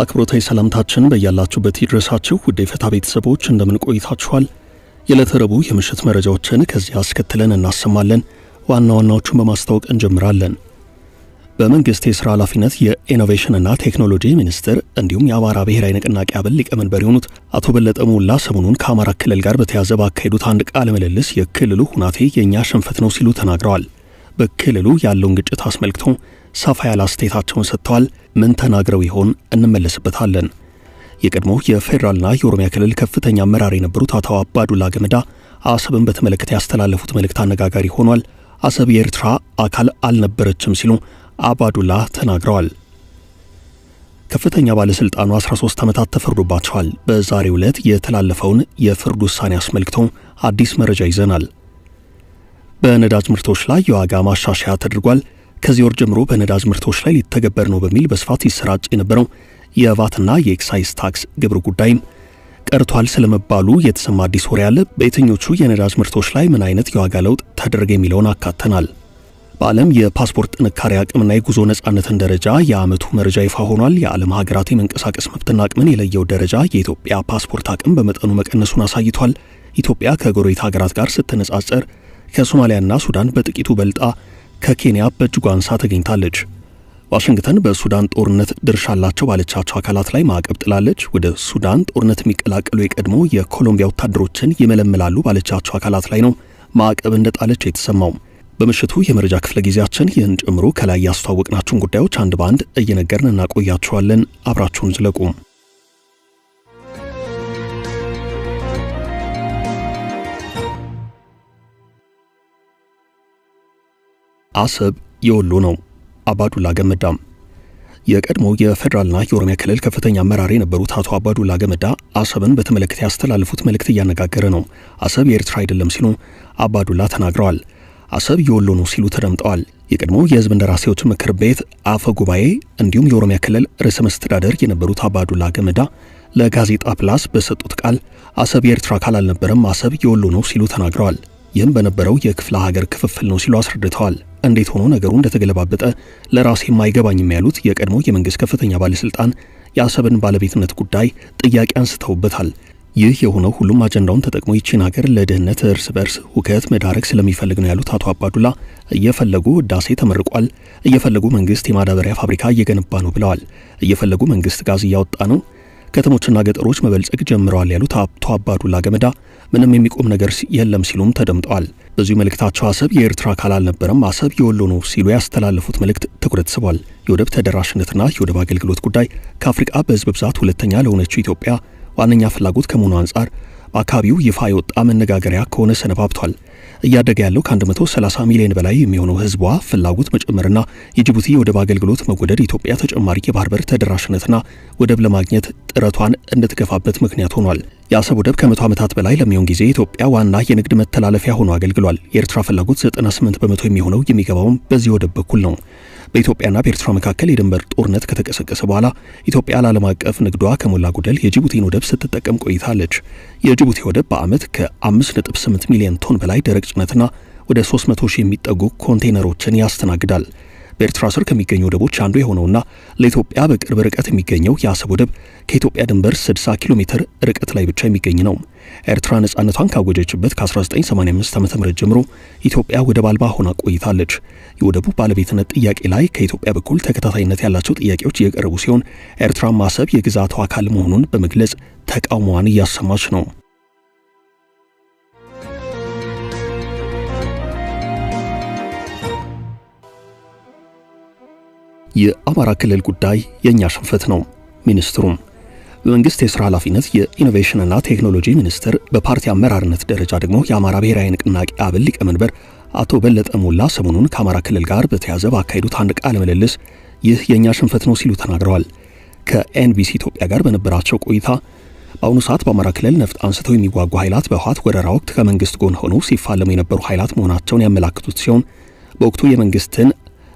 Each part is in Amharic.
አክብሮታዊ ሰላምታችን በእያላችሁበት ይድረሳችሁ ውድ የፈታ ቤተሰቦች እንደምን ቆይታችኋል? የዕለተ ረቡዕ የምሽት መረጃዎችን ከዚህ አስከትለን እናሰማለን። ዋና ዋናዎቹን በማስታወቅ እንጀምራለን። በመንግስት የሥራ ኃላፊነት የኢኖቬሽንና ቴክኖሎጂ ሚኒስትር እንዲሁም የአማራ ብሔራዊ ንቅናቄ አብን ሊቀመንበር የሆኑት አቶ በለጠ ሞላ ሰሞኑን ከአማራ ክልል ጋር በተያያዘ ባካሄዱት አንድ ቃለ ምልልስ የክልሉ ሁናቴ የእኛ ሽንፈት ነው ሲሉ ተናግረዋል። በክልሉ ያለውን ግጭት አስመልክቶ ሰፋ ያለ አስተያየታቸውን ሰጥተዋል። ምን ተናግረው ይሆን? እንመለስበታለን። የቀድሞ የፌዴራልና የኦሮሚያ ክልል ከፍተኛ አመራር የነበሩት አቶ አባዱላ ገመዳ አሰብን በተመለከተ ያስተላለፉት መልእክት አነጋጋሪ ሆኗል። አሰብ የኤርትራ አካል አልነበረችም ሲሉ አባዱላ ተናግረዋል። ከፍተኛ ባለስልጣኑ 13 ዓመታት ተፈርዶባቸዋል። በዛሬው ዕለት የተላለፈውን የፍርድ ውሳኔ አስመልክቶ አዲስ መረጃ ይዘናል። በነዳጅ ምርቶች ላይ የዋጋ ማሻሻያ ተደርጓል። ከዚህ ወር ጀምሮ በነዳጅ ምርቶች ላይ ሊተገበር ነው በሚል በስፋት ይሰራጭ የነበረው የቫትና የኤክሳይዝ ታክስ ግብር ጉዳይም ቀርቷል ስለመባሉ የተሰማ አዲስ ወሬ አለ። በየትኞቹ የነዳጅ ምርቶች ላይ ምን አይነት የዋጋ ለውጥ ተደረገ የሚለውን አካተናል። በዓለም የፓስፖርት ጥንካሬ አቅምና የጉዞ ነጻነትን ደረጃ የዓመቱ መረጃ ይፋ ሆኗል። የዓለም ሀገራት የመንቀሳቀስ መብትና አቅምን የለየው ደረጃ የኢትዮጵያ ፓስፖርት አቅም በመጠኑ መቀነሱን አሳይቷል። ኢትዮጵያ ከጎረቤት ሀገራት ጋር ስትነጻጸር ከሶማሊያና ሱዳን በጥቂቱ በልጣ ከኬንያ በእጅጉ አንሳ ተገኝታለች። ዋሽንግተን በሱዳን ጦርነት ድርሻ አላቸው ባለቻቸው አካላት ላይ ማዕቀብ ጥላለች። ወደ ሱዳን ጦርነት የሚቀላቀሉ የቀድሞ የኮሎምቢያ ወታደሮችን ይመለምላሉ ባለቻቸው አካላት ላይ ነው ማዕቀብ እንደጣለች የተሰማው። በምሽቱ የመረጃ ክፍለ ጊዜያችን ይህን ጨምሮ ከላይ ያስተዋወቅናችሁን ጉዳዮች አንድ ባንድ እየነገርን እናቆያችኋለን። አብራችሁን ዝለቁ። አሰብ የወሎ ነው። አባዱላ ገመዳ የቀድሞ የፌዴራልና የኦሮሚያ ክልል ከፍተኛ አመራር የነበሩት አቶ አባዱላ ገመዳ አሰብን በተመለከተ ያስተላለፉት መልእክት እያነጋገረ ነው። አሰብ የኤርትራ አይደለም ሲሉ አባዱላ ተናግረዋል። አሰብ የወሎ ነው ሲሉ ተደምጠዋል። የቀድሞ የሕዝብ እንደራሴዎች ምክር ቤት አፈ ጉባኤ እንዲሁም የኦሮሚያ ክልል ርዕሰ መስተዳደር የነበሩት አባዱላ ገመዳ ለጋዜጣ ፕላስ በሰጡት ቃል አሰብ የኤርትራ አካል አልነበረም፣ አሰብ የወሎ ነው ሲሉ ተናግረዋል። ይህም በነበረው የክፍለ ሀገር ክፍፍል ነው ሲሉ አስረድተዋል። እንዴት ሆኖ ነገሩ እንደተገለባበጠ ለራሴ የማይገባኝም ያሉት የቀድሞ የመንግስት ከፍተኛ ባለስልጣን የአሰብን ባለቤትነት ጉዳይ ጥያቄ አንስተውበታል። ይህ የሆነው ሁሉም አጀንዳውን ተጠቅሞ ይቺን ሀገር ለድህነት እርስ በርስ ሁከት መዳረግ ስለሚፈልግ ነው ያሉት አቶ አባዱላ እየፈለጉ ህዳሴ ተመርቋል፣ እየፈለጉ መንግስት የማዳበሪያ ፋብሪካ እየገነባ ነው ብለዋል። እየፈለጉ መንግስት ጋዝ እያወጣ ነው፣ ከተሞችና ገጠሮች መበልጸግ ጀምረዋል ያሉት አቶ አባዱላ ገመዳ ምንም የሚቆም ነገር የለም ሲሉም ተደምጠዋል። በዚሁ መልእክታቸው አሰብ የኤርትራ አካል አልነበረም፣ አሰብ የወሎ ነው ሲሉ ያስተላለፉት መልእክት ትኩረት ስቧል። የወደብ ተደራሽነትና የወደብ አገልግሎት ጉዳይ ከአፍሪካ በህዝብ ብዛት ሁለተኛ ለሆነችው ኢትዮጵያ ዋነኛ ፍላጎት ከመሆኑ አንጻር በአካባቢው ይፋ የወጣ መነጋገሪያ ከሆነ ሰነባብቷል። እያደገ ያለው ከ130 ሚሊዮን በላይ የሚሆነው ህዝቧ ፍላጎት መጨመርና የጅቡቲ የወደብ አገልግሎት መወደድ ኢትዮጵያ ተጨማሪ የባህር በር ተደራሽነትና ወደብ ለማግኘት ጥረቷን እንድትገፋበት ምክንያት ሆኗል። የአሰብ ወደብ ከ100 ዓመታት በላይ ለሚሆን ጊዜ ኢትዮጵያ ዋና የንግድ መተላለፊያ ሆኖ አገልግሏል። የኤርትራ ፍላጎት 98 በመቶ የሚሆነው የሚገባውም በዚህ ወደብ በኩል ነው። በኢትዮጵያና በኤርትራ መካከል የድንበር ጦርነት ከተቀሰቀሰ በኋላ ኢትዮጵያ ለዓለም አቀፍ ንግዷ ከሞላ ጎደል የጅቡቲን ወደብ ስትጠቀም ቆይታለች። የጅቡቲ ወደብ በዓመት ከ5.8 ሚሊዮን ቶን በላይ ደረቅ ጭነትና ወደ 300 ሺህ የሚጠጉ ኮንቴነሮችን ያስተናግዳል። በኤርትራ ስር ከሚገኙ ወደቦች አንዱ የሆነውና ለኢትዮጵያ በቅርብ ርቀት የሚገኘው የአሰብ ወደብ ከኢትዮጵያ ድንበር 60 ኪሎ ሜትር ርቀት ላይ ብቻ የሚገኝ ነው። ኤርትራ ነጻነቷን ካወጀችበት ከ1985 ዓ.ም ጀምሮ ኢትዮጵያ ወደብ አልባ ሆና ቆይታለች። የወደቡ ባለቤትነት ጥያቄ ላይ ከኢትዮጵያ በኩል ተከታታይነት ያላቸው ጥያቄዎች እየቀረቡ ሲሆን ኤርትራም አሰብ የግዛቷ አካል መሆኑን በመግለጽ ተቃውሞዋን እያሰማች ነው። የአማራ ክልል ጉዳይ የኛ ሽንፈት ነው። ሚኒስትሩም በመንግስት የሥራ ኃላፊነት የኢኖቬሽንና ቴክኖሎጂ ሚኒስትር በፓርቲ አመራርነት ደረጃ ደግሞ የአማራ ብሔራዊ ንቅናቄ አብን ሊቀመንበር አቶ በለጠ ሞላ ሰሞኑን ከአማራ ክልል ጋር በተያያዘ ባካሄዱት አንድ ቃለ ምልልስ ይህ የኛ ሽንፈት ነው ሲሉ ተናግረዋል። ከኤንቢሲ ኢትዮጵያ ጋር በነበራቸው ቆይታ በአሁኑ ሰዓት በአማራ ክልል ነፍጥ አንስተው የሚዋጉ ኃይላት በህወሓት ወረራ ወቅት ከመንግስት ጎን ሆነው ሲፋለሙ የነበሩ ኃይላት መሆናቸውን ያመላክቱት ሲሆን በወቅቱ የመንግስትን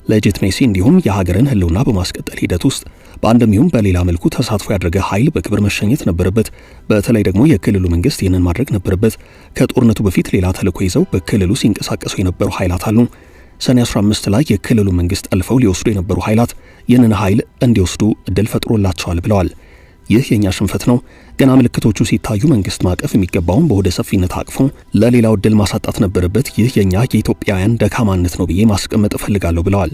ሌጂቲሜሲ እንዲሁም የሀገርን ህልውና በማስቀጠል ሂደት ውስጥ በአንድም ይሁን በሌላ መልኩ ተሳትፎ ያደረገ ኃይል በክብር መሸኘት ነበረበት። በተለይ ደግሞ የክልሉ መንግስት ይህንን ማድረግ ነበረበት። ከጦርነቱ በፊት ሌላ ተልዕኮ ይዘው በክልሉ ሲንቀሳቀሱ የነበሩ ኃይላት አሉ። ሰኔ 15 ላይ የክልሉ መንግስት አልፈው ሊወስዱ የነበሩ ኃይላት ይህንን ኃይል እንዲወስዱ እድል ፈጥሮላቸዋል ብለዋል። ይህ የኛ ሽንፈት ነው። ገና ምልክቶቹ ሲታዩ መንግስት ማቀፍ የሚገባውን በወደ ሰፊነት አቅፎ ለሌላው እድል ማሳጣት ነበረበት። ይህ የኛ የኢትዮጵያውያን ደካማነት ነው ብዬ ማስቀመጥ እፈልጋለሁ ብለዋል።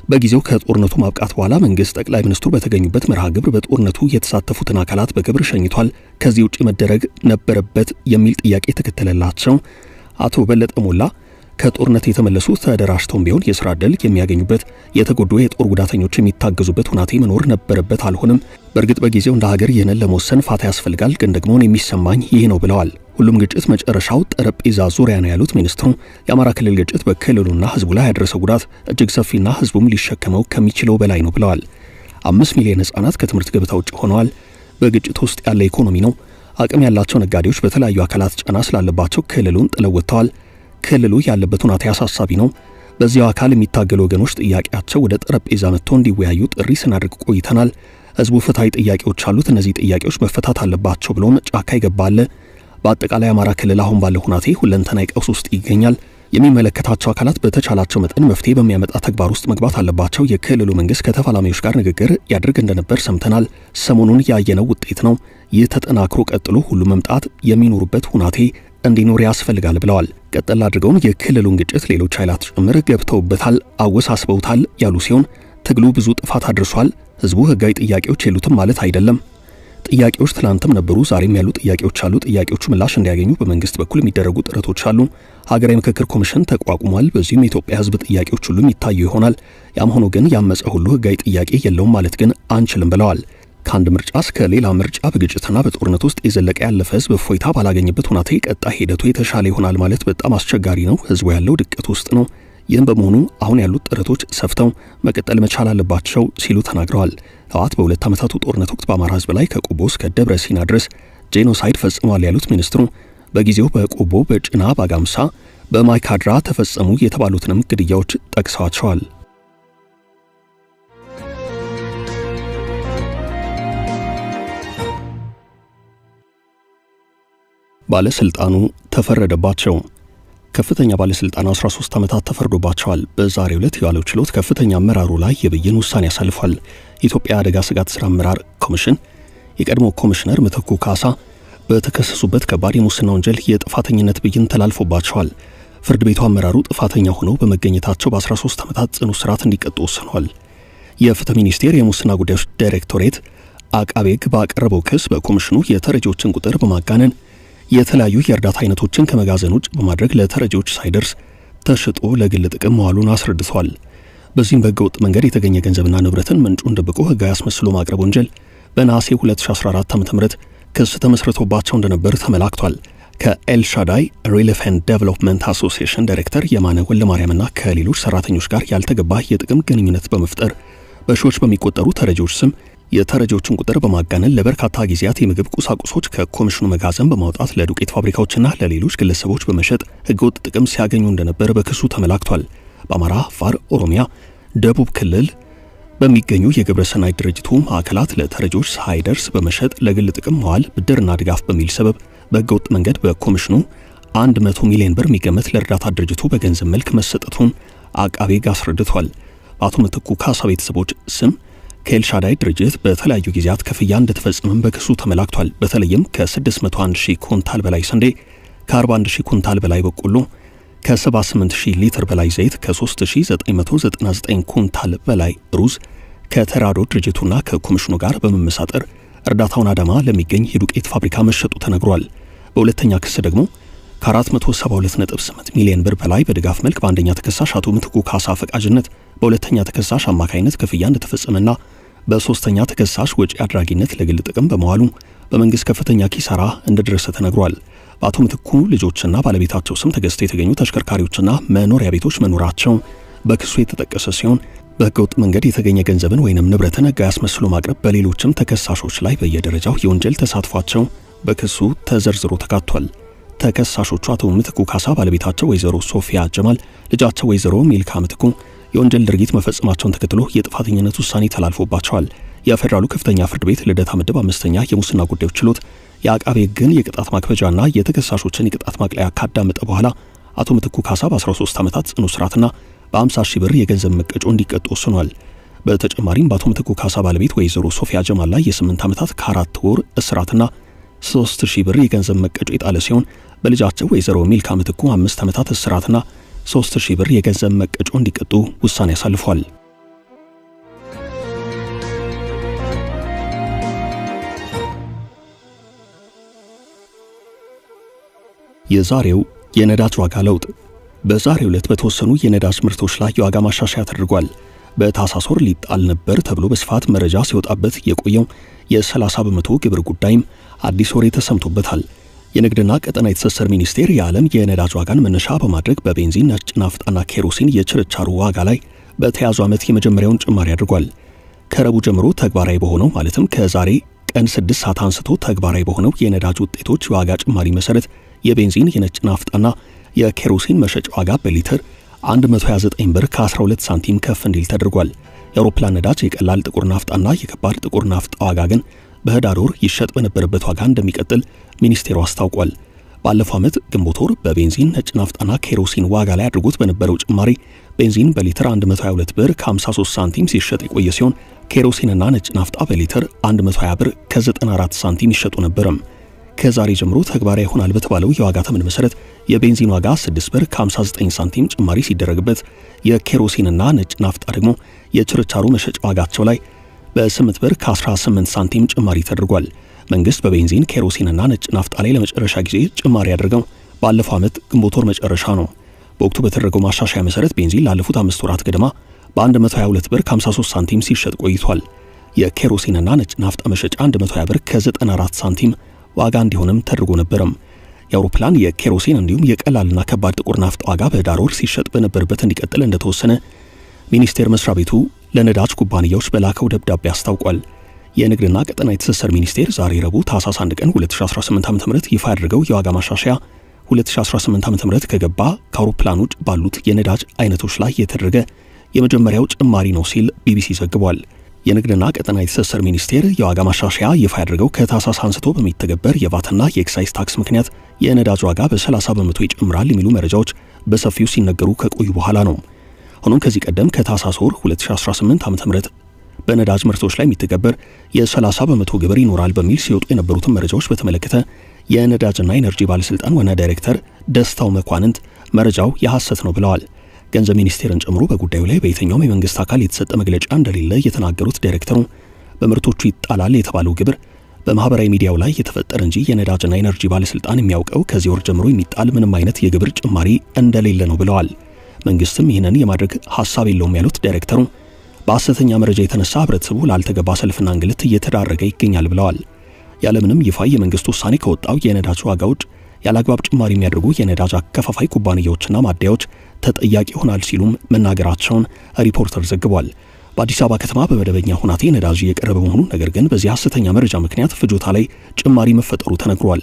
በጊዜው ከጦርነቱ ማብቃት በኋላ መንግስት ጠቅላይ ሚኒስትሩ በተገኙበት መርሃ ግብር በጦርነቱ የተሳተፉትን አካላት በክብር ሸኝቷል። ከዚህ ውጪ መደረግ ነበረበት የሚል ጥያቄ ተከተለላቸው። አቶ በለጠ ሞላ ከጦርነት የተመለሱ ተደራጅተው ቢሆን የሥራ ዕድል የሚያገኙበት የተጎዱ የጦር ጉዳተኞች የሚታገዙበት ሁናቴ መኖር ነበረበት። አልሆነም። በእርግጥ በጊዜው እንደ ሀገር ይህንን ለመወሰን ፋታ ያስፈልጋል፣ ግን ደግሞ የሚሰማኝ ይህ ነው ብለዋል። ሁሉም ግጭት መጨረሻው ጠረጴዛ ዙሪያ ነው ያሉት ሚኒስትሩ የአማራ ክልል ግጭት በክልሉና ህዝቡ ላይ ያደረሰው ጉዳት እጅግ ሰፊና ህዝቡም ሊሸከመው ከሚችለው በላይ ነው ብለዋል። 5 ሚሊዮን ህጻናት ከትምህርት ገበታ ውጭ ሆነዋል። በግጭት ውስጥ ያለ ኢኮኖሚ ነው። አቅም ያላቸው ነጋዴዎች በተለያዩ አካላት ጫና ስላለባቸው ክልሉን ጥለው ወጥተዋል። ክልሉ ያለበት ሁናቴ አሳሳቢ ነው። በዚያው አካል የሚታገሉ ወገኖች ጥያቄያቸው ወደ ጠረጴዛ መጥቶ እንዲወያዩ ጥሪ ስናደርግ ቆይተናል። ህዝቡ ፍትሃዊ ጥያቄዎች አሉት። እነዚህ ጥያቄዎች መፈታት አለባቸው ብሎም ጫካ ይገባል። በአጠቃላይ አማራ ክልል አሁን ባለው ሁናቴ ሁለንተናዊ ቀውስ ውስጥ ይገኛል። የሚመለከታቸው አካላት በተቻላቸው መጠን መፍትሄ በሚያመጣ ተግባር ውስጥ መግባት አለባቸው። የክልሉ መንግስት ከተፋላሚዎች ጋር ንግግር ያድርግ እንደነበር ሰምተናል። ሰሞኑን ያየነው ውጤት ነው። ይህ ተጠናክሮ ቀጥሎ ሁሉ መምጣት የሚኖሩበት ሁናቴ እንዲኖር ያስፈልጋል ብለዋል። ቀጥል አድርገውም የክልሉን ግጭት ሌሎች ኃይላት ጭምር ገብተውበታል፣ አወሳስበውታል ያሉ ሲሆን ትግሉ ብዙ ጥፋት አድርሷል። ህዝቡ ህጋዊ ጥያቄዎች የሉትም ማለት አይደለም። ጥያቄዎች ትላንትም ነበሩ፣ ዛሬም ያሉ ጥያቄዎች አሉ። ጥያቄዎቹ ምላሽ እንዲያገኙ በመንግስት በኩል የሚደረጉ ጥረቶች አሉ። ሀገራዊ ምክክር ኮሚሽን ተቋቁሟል። በዚህም የኢትዮጵያ ህዝብ ጥያቄዎች ሁሉ የሚታዩ ይሆናል። ያም ሆኖ ግን ያመፀ ሁሉ ህጋዊ ጥያቄ የለውም ማለት ግን አንችልም ብለዋል። ከአንድ ምርጫ እስከ ሌላ ምርጫ በግጭትና በጦርነት ውስጥ የዘለቀ ያለፈ ህዝብ እፎይታ ባላገኘበት ሁናቴ ቀጣይ ሂደቱ የተሻለ ይሆናል ማለት በጣም አስቸጋሪ ነው። ህዝቡ ያለው ድቀት ውስጥ ነው። ይህም በመሆኑ አሁን ያሉት ጥረቶች ሰፍተው መቀጠል መቻል አለባቸው ሲሉ ተናግረዋል። ህወሓት በሁለት ዓመታቱ ጦርነት ወቅት በአማራ ህዝብ ላይ ከቆቦ እስከ ደብረ ሲና ድረስ ጄኖሳይድ ፈጽሟል ያሉት ሚኒስትሩ በጊዜው በቆቦ፣ በጭና፣ በአጋምሳ፣ በማይካድራ ተፈጸሙ የተባሉትንም ግድያዎች ጠቅሰዋቸዋል። ባለስልጣኑ ተፈረደባቸው። ከፍተኛ ባለስልጣኑ 13 ዓመታት ተፈርዶባቸዋል። በዛሬው ዕለት የዋለው ችሎት ከፍተኛ አመራሩ ላይ የብይን ውሳኔ ያሳልፏል። የኢትዮጵያ አደጋ ስጋት ስራ አመራር ኮሚሽን የቀድሞ ኮሚሽነር ምትኩ ካሳ በተከሰሱበት ከባድ የሙስና ወንጀል የጥፋተኝነት ብይን ተላልፎባቸዋል። ፍርድ ቤቱ አመራሩ ጥፋተኛ ሆነው በመገኘታቸው በ13 ዓመታት ጽኑ እስራት እንዲቀጡ ወስኗል። የፍትህ ሚኒስቴር የሙስና ጉዳዮች ዳይሬክቶሬት አቃቤ ሕግ ባቀረበው ክስ በኮሚሽኑ የተረጂዎችን ቁጥር በማጋነን የተለያዩ የእርዳታ አይነቶችን ከመጋዘን ውጭ በማድረግ ለተረጂዎች ሳይደርስ ተሽጦ ለግል ጥቅም መዋሉን አስረድቷል። በዚህም በህገወጥ መንገድ የተገኘ ገንዘብና ንብረትን ምንጩን ደብቆ ህጋዊ አስመስሎ ማቅረብ ወንጀል በነሐሴ 2014 ዓ.ም ክስ ተመስርቶባቸው እንደነበር ተመላክቷል። ከኤልሻዳይ ሪሊፍ ኤንድ ዴቨሎፕመንት አሶሲዬሽን ዳይሬክተር የማነ ወልደማርያምና ከሌሎች ሰራተኞች ጋር ያልተገባ የጥቅም ግንኙነት በመፍጠር በሺዎች በሚቆጠሩ ተረጂዎች ስም የተረጂዎችን ቁጥር በማጋነን ለበርካታ ጊዜያት የምግብ ቁሳቁሶች ከኮሚሽኑ መጋዘን በማውጣት ለዱቄት ፋብሪካዎችና ለሌሎች ግለሰቦች በመሸጥ ህገወጥ ጥቅም ሲያገኙ እንደነበር በክሱ ተመላክቷል። በአማራ፣ አፋር፣ ኦሮሚያ፣ ደቡብ ክልል በሚገኙ የግብረሰናይ ድርጅቱ ማዕከላት ለተረጂዎች ሳይደርስ በመሸጥ ለግል ጥቅም መዋል፣ ብድርና ድጋፍ በሚል ሰበብ በህገወጥ መንገድ በኮሚሽኑ 100 ሚሊዮን ብር የሚገመት ለእርዳታ ድርጅቱ በገንዘብ መልክ መሰጠቱን አቃቤ ሕግ አስረድቷል። በአቶ ምትኩ ካሳ ቤተሰቦች ስም ከኤልሻዳይ ድርጅት በተለያዩ ጊዜያት ክፍያ እንደተፈጸመም በክሱ ተመላክቷል። በተለይም ከ601 ሺህ ኩንታል በላይ ስንዴ፣ ከ41 ሺህ ኩንታል በላይ በቆሎ፣ ከ78 ሺህ ሊትር በላይ ዘይት፣ ከ3999 ኩንታል በላይ ሩዝ ከተራዶ ድርጅቱና ከኮሚሽኑ ጋር በመመሳጠር እርዳታውን አዳማ ለሚገኝ የዱቄት ፋብሪካ መሸጡ ተነግሯል። በሁለተኛ ክስ ደግሞ ከ472.8 ሚሊዮን ብር በላይ በድጋፍ መልክ በአንደኛ ተከሳሽ አቶ ምትኩ ካሳ ፈቃጅነት በሁለተኛ ተከሳሽ አማካይነት ክፍያ እንደተፈጸመና በሶስተኛ ተከሳሽ ወጪ አድራጊነት ለግል ጥቅም በመዋሉ በመንግስት ከፍተኛ ኪሳራ እንደደረሰ ተነግሯል። በአቶ ምትኩ ልጆችና ባለቤታቸው ስም ተገዝተው የተገኙ ተሽከርካሪዎችና መኖሪያ ቤቶች መኖራቸው በክሱ የተጠቀሰ ሲሆን በህገወጥ መንገድ የተገኘ ገንዘብን ወይንም ንብረትን ህጋዊ አስመስሎ ማቅረብ በሌሎችም ተከሳሾች ላይ በየደረጃው የወንጀል ተሳትፏቸው በክሱ ተዘርዝሮ ተካቷል። ተከሳሾቹ አቶ ምትኩ ካሳ፣ ባለቤታቸው ወይዘሮ ሶፊያ ጀማል፣ ልጃቸው ወይዘሮ ሚልካ ምትኩ የወንጀል ድርጊት መፈጸማቸውን ተከትሎ የጥፋተኝነት ውሳኔ ተላልፎባቸዋል። የፌደራሉ ከፍተኛ ፍርድ ቤት ልደታ ምድብ 5ኛ የሙስና ጉዳዮች ችሎት የአቃቤ ሕግን የቅጣት ማክበጃና የተከሳሾችን የቅጣት ማቅለያ ካዳመጠ በኋላ አቶ ምትኩ ካሳ በ13 ዓመታት ጽኑ እስራትና በ50 ሺህ ብር የገንዘብ መቀጮ እንዲቀጡ ወስኗል። በተጨማሪም በአቶ ምትኩ ካሳ ባለቤት ወይዘሮ ሶፊያ ጀማል ላይ የ8 ዓመታት ከ4 ወር እስራትና 3000 ብር የገንዘብ መቀጮ የጣለ ሲሆን በልጃቸው ወይዘሮ ሚልካ ምትኩ 5 ዓመታት እስራትና 3000 ብር የገንዘብ መቀጮ እንዲቀጡ ውሳኔ ያሳልፏል። የዛሬው የነዳጅ ዋጋ ለውጥ በዛሬው ዕለት በተወሰኑ የነዳጅ ምርቶች ላይ የዋጋ ማሻሻያ ተደርጓል። በታህሳስ ወር ሊጣል ነበር ተብሎ በስፋት መረጃ ሲወጣበት የቆየው የ30 በመቶ ግብር ጉዳይም አዲስ ወሬ ተሰምቶበታል። የንግድና ቀጠናዊ ትስስር ሚኒስቴር የዓለም የነዳጅ ዋጋን መነሻ በማድረግ በቤንዚን፣ ነጭ ናፍጣና ኬሮሲን የችርቻሮ ዋጋ ላይ በተያዘው ዓመት የመጀመሪያውን ጭማሪ አድርጓል። ከረቡዕ ጀምሮ ተግባራዊ በሆነው ማለትም ከዛሬ ቀን 6 ሰዓት አንስቶ ተግባራዊ በሆነው የነዳጅ ውጤቶች የዋጋ ጭማሪ መሰረት የቤንዚን፣ የነጭ ናፍጣና የኬሮሲን መሸጫ ዋጋ በሊትር 129 ብር ከ12 ሳንቲም ከፍ እንዲል ተደርጓል። የአውሮፕላን ነዳጅ፣ የቀላል ጥቁር ናፍጣና የከባድ ጥቁር ናፍጣ ዋጋ ግን በህዳር ወር ይሸጥ በነበረበት ዋጋ እንደሚቀጥል ሚኒስቴሩ አስታውቋል። ባለፈው ዓመት ግንቦት ወር በቤንዚን፣ ነጭ ናፍጣና ኬሮሲን ዋጋ ላይ አድርጎት በነበረው ጭማሪ ቤንዚን በሊትር 122 ብር ከ53 ሳንቲም ሲሸጥ የቆየ ሲሆን ኬሮሲንና ነጭ ናፍጣ በሊትር 120 ብር ከ94 ሳንቲም ይሸጡ ነበርም። ከዛሬ ጀምሮ ተግባራዊ ይሆናል በተባለው የዋጋ ተመን መሰረት የቤንዚን ዋጋ 6 ብር ከ59 ሳንቲም ጭማሪ ሲደረግበት የኬሮሲንና ነጭ ናፍጣ ደግሞ የችርቻሮ መሸጫ ዋጋቸው ላይ በ8 ብር ከ18 ሳንቲም ጭማሪ ተደርጓል። መንግስት በቤንዚን፣ ኬሮሲንና ነጭ ናፍጣ ላይ ለመጨረሻ ጊዜ ጭማሪ ያደረገው ባለፈው ዓመት ግንቦት ወር መጨረሻ ነው። በወቅቱ በተደረገው ማሻሻያ መሰረት ቤንዚን ላለፉት 5 ወራት ገደማ በ122 ብር ከ53 ሳንቲም ሲሸጥ ቆይቷል። የኬሮሲንና ነጭ ናፍጣ መሸጫ 120 ብር ከ94 ሳንቲም ዋጋ እንዲሆንም ተደርጎ ነበርም። የአውሮፕላን፣ የኬሮሲን እንዲሁም የቀላልና ከባድ ጥቁር ናፍጣ ዋጋ በህዳር ወር ሲሸጥ በነበረበት እንዲቀጥል እንደተወሰነ ሚኒስቴር መስሪያ ቤቱ ለነዳጅ ኩባንያዎች በላከው ደብዳቤ አስታውቋል። የንግድና ቀጠናዊ ትስስር ሚኒስቴር ዛሬ ረቡዕ ታህሳስ 1 ቀን 2018 ዓ.ም ይፋ ያደረገው የዋጋ ማሻሻያ 2018 ዓ.ም ከገባ ከአውሮፕላን ውጭ ባሉት የነዳጅ አይነቶች ላይ የተደረገ የመጀመሪያው ጭማሪ ነው ሲል ቢቢሲ ዘግቧል። የንግድና ቀጠናዊ ትስስር ሚኒስቴር የዋጋ ማሻሻያ ይፋ ያደረገው ከታህሳስ አንስቶ በሚተገበር የቫትና የኤክሳይዝ ታክስ ምክንያት የነዳጅ ዋጋ በ30 በመቶ ይጨምራል የሚሉ መረጃዎች በሰፊው ሲነገሩ ከቆዩ በኋላ ነው። ሆኖም ከዚህ ቀደም ከታህሳስ ወር 2018 ዓ.ም በነዳጅ ምርቶች ላይ የሚተገበር የ30 በመቶ ግብር ይኖራል በሚል ሲወጡ የነበሩትን መረጃዎች በተመለከተ የነዳጅና ኢነርጂ ባለስልጣን ዋና ዳይሬክተር ደስታው መኳንንት መረጃው የሐሰት ነው ብለዋል። ገንዘብ ሚኒስቴርን ጨምሮ በጉዳዩ ላይ በየትኛውም የመንግስት አካል የተሰጠ መግለጫ እንደሌለ የተናገሩት ዳይሬክተሩ በምርቶቹ ይጣላል የተባለው ግብር በማህበራዊ ሚዲያው ላይ የተፈጠረ እንጂ የነዳጅና ኢነርጂ ባለስልጣን የሚያውቀው ከዚህ ወር ጀምሮ የሚጣል ምንም አይነት የግብር ጭማሪ እንደሌለ ነው ብለዋል። መንግስትም ይህንን የማድረግ ሐሳብ የለውም ያሉት ዳይሬክተሩ በሐሰተኛ መረጃ የተነሳ ህብረተሰቡ ላልተገባ ሰልፍና እንግልት እየተዳረገ ይገኛል ብለዋል። ያለምንም ይፋ የመንግስት ውሳኔ ከወጣው የነዳጅ ዋጋ ውጭ ያላግባብ ጭማሪ የሚያደርጉ የነዳጅ አከፋፋይ ኩባንያዎችና ማደያዎች ተጠያቂ ይሆናል ሲሉም መናገራቸውን ሪፖርተር ዘግቧል። በአዲስ አበባ ከተማ በመደበኛ ሁናቴ ነዳጅ እየቀረበ መሆኑ፣ ነገር ግን በዚህ ሐሰተኛ መረጃ ምክንያት ፍጆታ ላይ ጭማሪ መፈጠሩ ተነግሯል።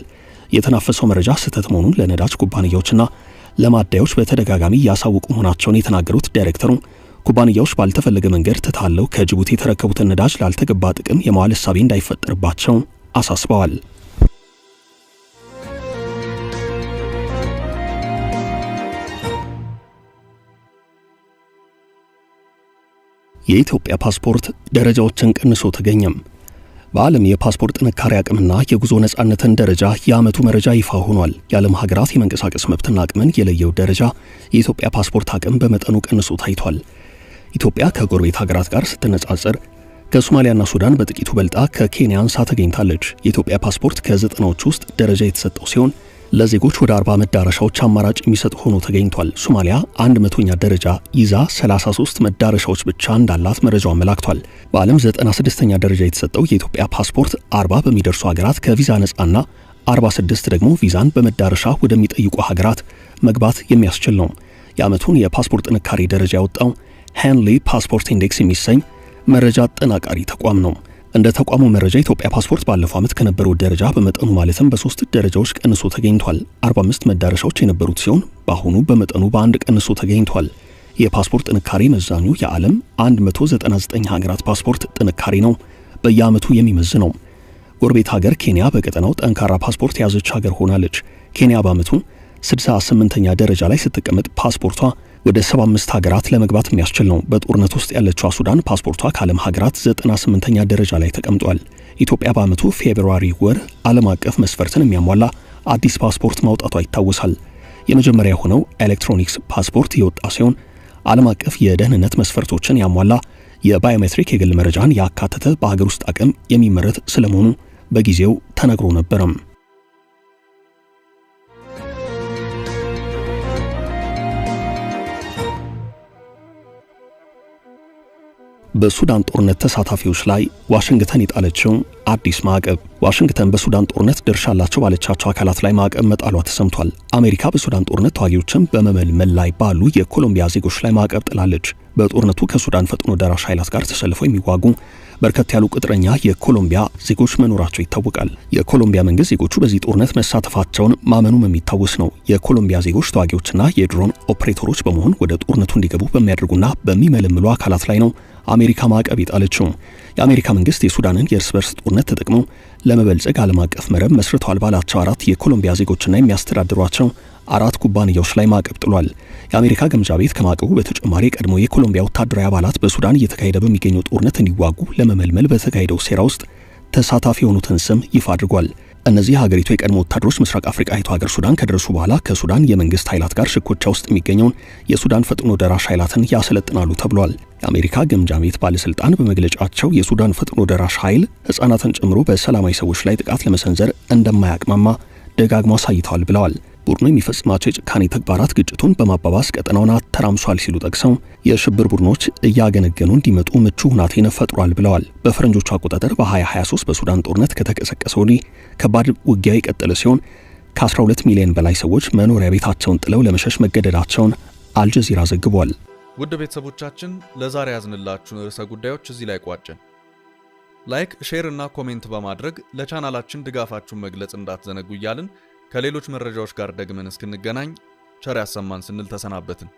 የተናፈሰው መረጃ ስህተት መሆኑን ለነዳጅ ኩባንያዎችና ለማደያዎች በተደጋጋሚ ያሳወቁ መሆናቸውን የተናገሩት ዳይሬክተሩ ኩባንያዎች ባልተፈለገ መንገድ ተታለው ከጅቡቲ የተረከቡትን ነዳጅ ላልተገባ ጥቅም የማዋል እሳቤ እንዳይፈጠርባቸው አሳስበዋል። የኢትዮጵያ ፓስፖርት ደረጃዎችን ቀንሶ ተገኘም። በዓለም የፓስፖርት ጥንካሬ አቅምና የጉዞ ነጻነትን ደረጃ የዓመቱ መረጃ ይፋ ሆኗል። የዓለም ሀገራት የመንቀሳቀስ መብትና አቅምን የለየው ደረጃ የኢትዮጵያ ፓስፖርት አቅም በመጠኑ ቀንሶ ታይቷል። ኢትዮጵያ ከጎረቤት ሀገራት ጋር ስትነጻጸር ከሶማሊያና ሱዳን በጥቂቱ በልጣ ከኬንያ አንሳ ተገኝታለች። የኢትዮጵያ ፓስፖርት ከ90ዎቹ ውስጥ ደረጃ የተሰጠው ሲሆን ለዜጎች ወደ 40 መዳረሻዎች አማራጭ የሚሰጥ ሆኖ ተገኝቷል። ሶማሊያ 100ኛ ደረጃ ይዛ 33 መዳረሻዎች ብቻ እንዳላት መረጃው አመላክቷል። በዓለም 96ኛ ደረጃ የተሰጠው የኢትዮጵያ ፓስፖርት 40 በሚደርሱ ሀገራት ከቪዛ ነጻና 46 ደግሞ ቪዛን በመዳረሻ ወደሚጠይቁ ሀገራት መግባት የሚያስችል ነው። የዓመቱን የፓስፖርት ጥንካሬ ደረጃ ያወጣው ሄንሊ ፓስፖርት ኢንዴክስ የሚሰኝ መረጃ አጠናቃሪ ተቋም ነው። እንደ ተቋሙ መረጃ የኢትዮጵያ ፓስፖርት ባለፈው ዓመት ከነበረው ደረጃ በመጠኑ ማለትም በ3 ደረጃዎች ቀንሶ ተገኝቷል። 45 መዳረሻዎች የነበሩት ሲሆን በአሁኑ በመጠኑ በአንድ ቀንሶ ተገኝቷል። የፓስፖርት ጥንካሬ መዛኙ የዓለም 199 ሀገራት ፓስፖርት ጥንካሬ ነው በየዓመቱ የሚመዝነው። ጎረቤት ሀገር ኬንያ በቀጠናው ጠንካራ ፓስፖርት የያዘች ሀገር ሆናለች። ኬንያ በዓመቱ 68ኛ ደረጃ ላይ ስትቀመጥ ፓስፖርቷ ወደ 75 ሀገራት ለመግባት የሚያስችል ነው። በጦርነት ውስጥ ያለችው ሱዳን ፓስፖርቷ ከዓለም ሀገራት 98ኛ ደረጃ ላይ ተቀምጧል። ኢትዮጵያ በዓመቱ ፌብሩዋሪ ወር ዓለም አቀፍ መስፈርትን የሚያሟላ አዲስ ፓስፖርት ማውጣቷ ይታወሳል። የመጀመሪያ የሆነው ኤሌክትሮኒክስ ፓስፖርት የወጣ ሲሆን ዓለም አቀፍ የደህንነት መስፈርቶችን ያሟላ የባዮሜትሪክ የግል መረጃን ያካተተ በሀገር ውስጥ አቅም የሚመረት ስለመሆኑ በጊዜው ተነግሮ ነበርም። በሱዳን ጦርነት ተሳታፊዎች ላይ ዋሽንግተን የጣለችው አዲስ ማዕቀብ። ዋሽንግተን በሱዳን ጦርነት ድርሻ አላቸው ባለቻቸው አካላት ላይ ማዕቀብ መጣሏ ተሰምቷል። አሜሪካ በሱዳን ጦርነት ተዋጊዎችን በመመልመል ላይ ባሉ የኮሎምቢያ ዜጎች ላይ ማዕቀብ ጥላለች። በጦርነቱ ከሱዳን ፈጥኖ ደራሽ ኃይላት ጋር ተሰልፈው የሚዋጉ በርከት ያሉ ቅጥረኛ የኮሎምቢያ ዜጎች መኖራቸው ይታወቃል። የኮሎምቢያ መንግስት ዜጎቹ በዚህ ጦርነት መሳተፋቸውን ማመኑም የሚታወስ ነው። የኮሎምቢያ ዜጎች ተዋጊዎችና የድሮን ኦፕሬተሮች በመሆን ወደ ጦርነቱ እንዲገቡ በሚያደርጉና በሚመለምሉ አካላት ላይ ነው አሜሪካ ማዕቀብ የጣለችው። የአሜሪካ መንግስት የሱዳንን የእርስ በርስ ጦርነት ተጠቅመው ለመበልጸግ ዓለም አቀፍ መረብ መስርተዋል ባላቸው 4 የኮሎምቢያ ዜጎችና የሚያስተዳድሯቸው 4 ኩባንያዎች ላይ ማዕቀብ ጥሏል። የአሜሪካ ግምጃ ቤት ከማዕቀቡ በተጨማሪ ቀድሞ የኮሎምቢያ ወታደራዊ አባላት በሱዳን እየተካሄደ በሚገኘው ጦርነት እንዲዋጉ ለመመልመል በተካሄደው ሴራ ውስጥ ተሳታፊ የሆኑትን ስም ይፋ አድርጓል። እነዚህ ሀገሪቱ የቀድሞ ወታደሮች ምስራቅ አፍሪካዊቱ ሀገር ሱዳን ከደረሱ በኋላ ከሱዳን የመንግስት ኃይላት ጋር ሽኩቻ ውስጥ የሚገኘውን የሱዳን ፈጥኖ ደራሽ ኃይላትን ያሰለጥናሉ ተብሏል። የአሜሪካ ግምጃ ቤት ባለስልጣን በመግለጫቸው የሱዳን ፈጥኖ ደራሽ ኃይል ሕፃናትን ጨምሮ በሰላማዊ ሰዎች ላይ ጥቃት ለመሰንዘር እንደማያቅማማ ደጋግሞ አሳይተዋል ብለዋል። ቡድኑ የሚፈጽማቸው የጭካኔ ተግባራት ግጭቱን በማባባስ ቀጠናውን አተራምሷል ሲሉ ጠቅሰው የሽብር ቡድኖች እያገነገኑ እንዲመጡ ምቹ ሁኔታን ፈጥሯል ብለዋል። በፈረንጆቹ አቆጣጠር በ2023 በሱዳን ጦርነት ከተቀሰቀሰ ወዲህ ከባድ ውጊያ የቀጠለ ሲሆን ከ12 ሚሊዮን በላይ ሰዎች መኖሪያ ቤታቸውን ጥለው ለመሸሽ መገደዳቸውን አልጀዚራ ዘግቧል። ውድ ቤተሰቦቻችን ለዛሬ ያዝንላችሁ ርዕሰ ጉዳዮች እዚህ ላይ ቋጨን። ላይክ፣ ሼር እና ኮሜንት በማድረግ ለቻናላችን ድጋፋችሁን መግለጽ እንዳትዘነጉ እያልን ከሌሎች መረጃዎች ጋር ደግመን እስክንገናኝ ቸር ያሰማን ስንል ተሰናበትን።